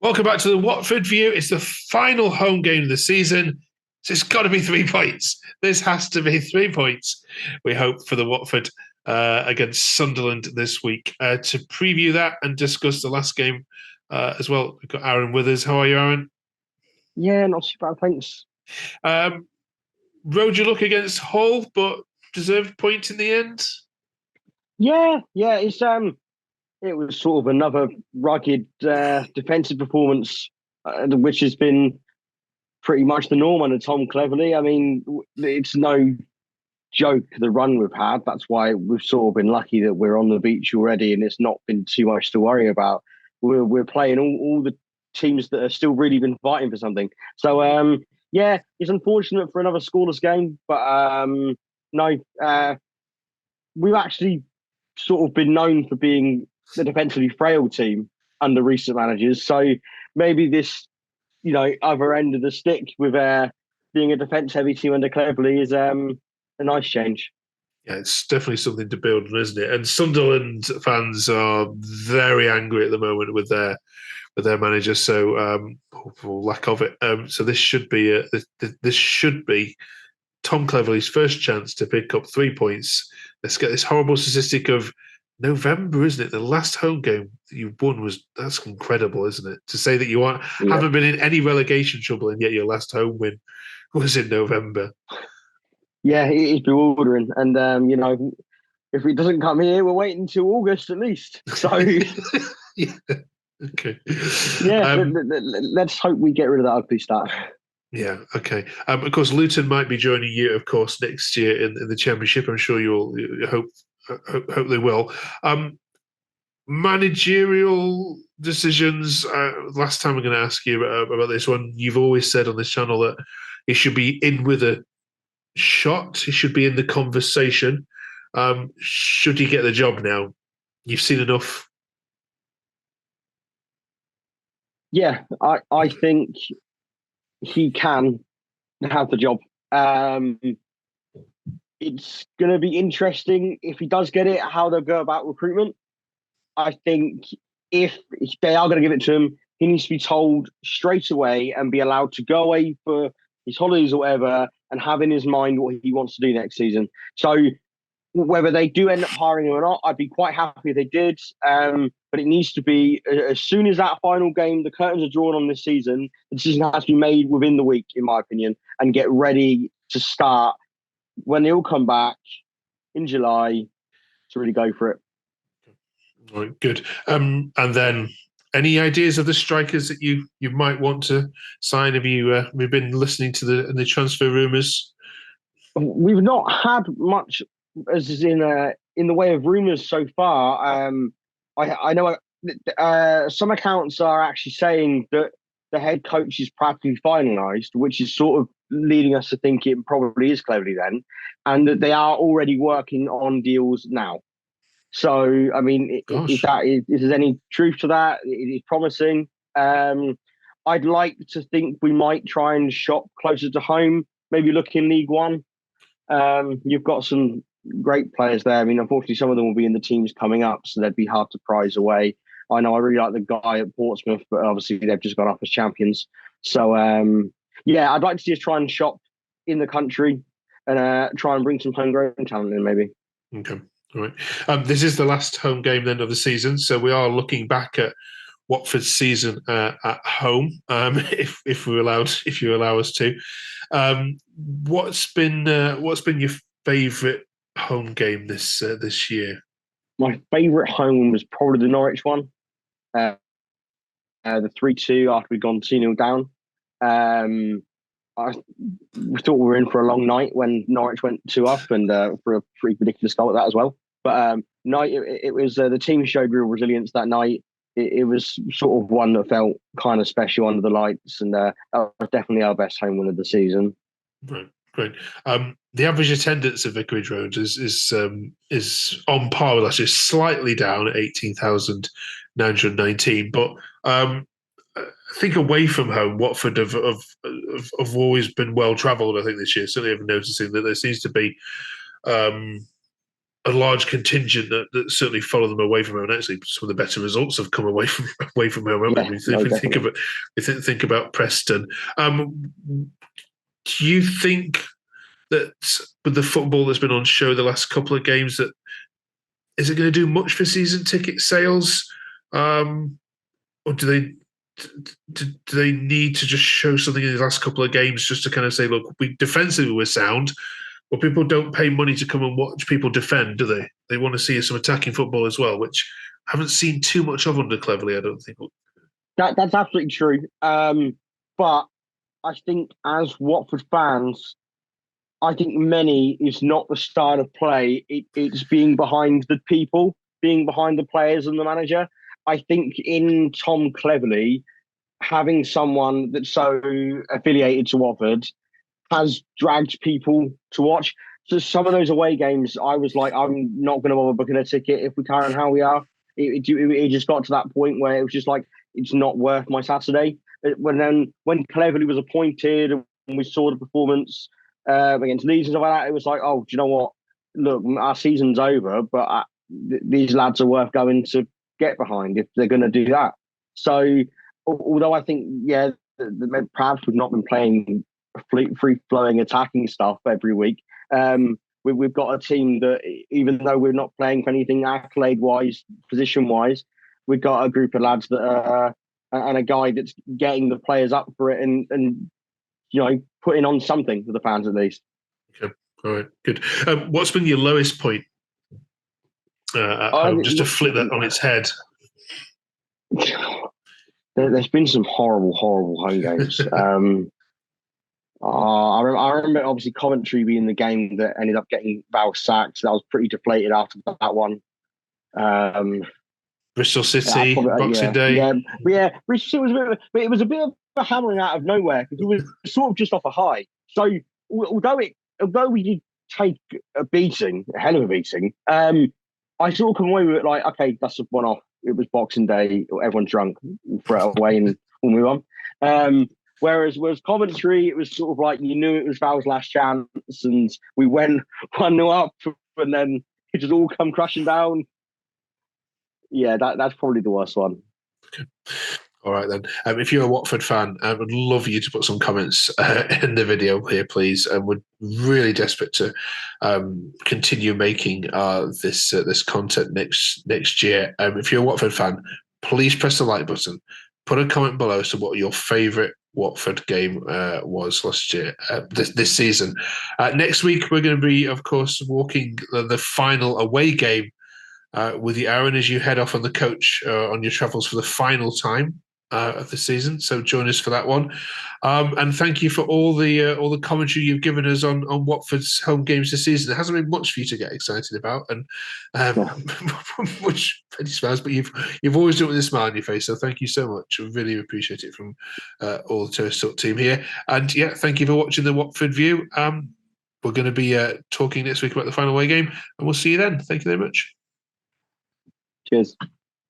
Welcome back to the Watford View. It's the final home game of the season. So it's got to be 3 points. This has to be 3 points, we hope, for the Watford against Sunderland this week. To preview that and discuss the last game as well, we've got Aaron with us. How are you, Aaron? Yeah, not too bad, thanks. Rode your luck against Hull, but deserved point in the end? Yeah, it was sort of another rugged defensive performance, which has been pretty much the norm under Tom Cleverley. I mean, it's no joke the run we've had. That's why we've sort of been lucky that we're on the beach already, and it's not been too much to worry about. We're playing all the teams that have still really been fighting for something. So yeah, it's unfortunate for another scoreless game, but no, we've actually sort of been known for being the defensively frail team under recent managers. So maybe this, other end of the stick with being a defence heavy team under Cleverley is a nice change. Yeah, it's definitely something to build on, isn't it? And Sunderland fans are very angry at the moment with their manager, so for lack of it. So this should be Tom Cleverley's first chance to pick up 3 points. Let's get this horrible statistic of November, isn't it? The last home game that you won that's incredible, isn't it? To say that you haven't been in any relegation trouble and yet your last home win was in November. Yeah, it is bewildering, and if it doesn't come here, we're waiting until August at least. So yeah. Okay. Yeah, let's hope we get rid of that ugly start. Yeah, okay. Of course, Luton might be joining you, of course, next year in the Championship. I'm sure you hope they will. Managerial decisions. Last time I'm going to ask you about this one. You've always said on this channel that he should be in with a shot. He should be in the conversation. Should he get the job now? You've seen enough. Yeah, I think he can have the job. It's going to be interesting if he does get it, how they'll go about recruitment. I think if they are going to give it to him, he needs to be told straight away and be allowed to go away for his holidays or whatever and have in his mind what he wants to do next season. So whether they do end up hiring him or not, I'd be quite happy if they did. But it needs to be as soon as that final game, the curtains are drawn on this season, the decision has to be made within the week, in my opinion, and get ready to start when they all come back in July to really go for it. All right, good. And then any ideas of the strikers that you might want to sign? Have you we've been listening to the transfer rumours? We've not had much as in the way of rumours so far. I know some accounts are actually saying that the head coach is practically finalised, which is sort of leading us to think it probably is Cleverley then, and that they are already working on deals now. So, I mean, if there's any truth to that, it is promising. I'd like to think we might try and shop closer to home, maybe look in League One. You've got some great players there. I mean, unfortunately, some of them will be in the teams coming up, so they'd be hard to prize away. I know I really like the guy at Portsmouth, but obviously they've just gone off as champions. So, yeah, I'd like to see us try and shop in the country and try and bring some homegrown talent in, maybe. Okay. All right. This is the last home game then of the season, so we are looking back at Watford's season at home, if you allow us to. What's been your favourite home game this year? My favourite home was probably the Norwich one, the 3-2 after we'd gone 2-0 down. We thought we were in for a long night when Norwich went 2 up, and for a pretty ridiculous goal at that as well. But no, it was the team showed real resilience that night. It was sort of one that felt kind of special under the lights, and that was definitely our best home win of the season. Right, great. The average attendance at Vicarage Road is on par with last year, slightly down at 18,919. But I think away from home, Watford have always been well travelled. I think this year, certainly, I'm noticing that there seems to be a large contingent that certainly follow them away from home. And actually, some of the better results have come away from home. Yeah, If we think about Preston, do you think that with the football that's been on show the last couple of games, that is it going to do much for season ticket sales, or do they need to just show something in the last couple of games just to kind of say, look, we defensively we're sound? Well, people don't pay money to come and watch people defend, do they? They want to see some attacking football as well, which I haven't seen too much of under Cleverley, I don't think. That's absolutely true. But I think as Watford fans, I think many is not the style of play. It's being behind the people, being behind the players and the manager. I think in Tom Cleverley, having someone that's so affiliated to Watford has dragged people to watch. So some of those away games, I was like, I'm not going to bother booking a ticket if we carry on how we are. It just got to that point where it was just like, it's not worth my Saturday. When Cleverley was appointed and we saw the performance against Leeds and stuff like that, it was like, oh, do you know what? Look, our season's over, but these lads are worth going to get behind if they're going to do that. So, although I think, perhaps we've not been playing free-flowing attacking stuff every week, we've got a team that, even though we're not playing for anything accolade-wise, position-wise, we've got a group of lads that are, and a guy that's getting the players up for it and putting on something for the fans at least. Okay, all right, good. What's been your lowest point at home, just to flip that on its head? There's been some horrible home games. I remember obviously Coventry being the game that ended up getting Val sacked. So I was pretty deflated after that one. Bristol City, Boxing Day. Bristol City it was a bit of a hammering out of nowhere because it was sort of just off a high. So although we did take a beating, a hell of a beating, I sort of come away with it like, okay, that's a one-off. It was Boxing Day, everyone's drunk, we'll throw it away and we'll move on. Whereas Coventry, it was sort of like you knew it was Val's last chance, and we went 1-0 up, and then it just all come crashing down. Yeah, that's probably the worst one. Okay. All right, then. If you're a Watford fan, I would love you to put some comments in the video here, please. And we're really desperate to continue making this content next year. If you're a Watford fan, please press the like button. Put a comment below as to what your favourite Watford game was last year, this season. Next week, we're going to be, of course, walking the final away game with you, Aaron, as you head off on the coach on your travels for the final time of the season. So join us for that one. And thank you for all the commentary you've given us on Watford's home games this season. There hasn't been much for you to get excited about, and which pretty smiles, but you've always done it with a smile on your face. So thank you so much. I really appreciate it from all the Toast Talk team here. And yeah, thank you for watching the Watford View. We're going to be talking next week about the final away game, and we'll see you then. Thank you very much. Cheers.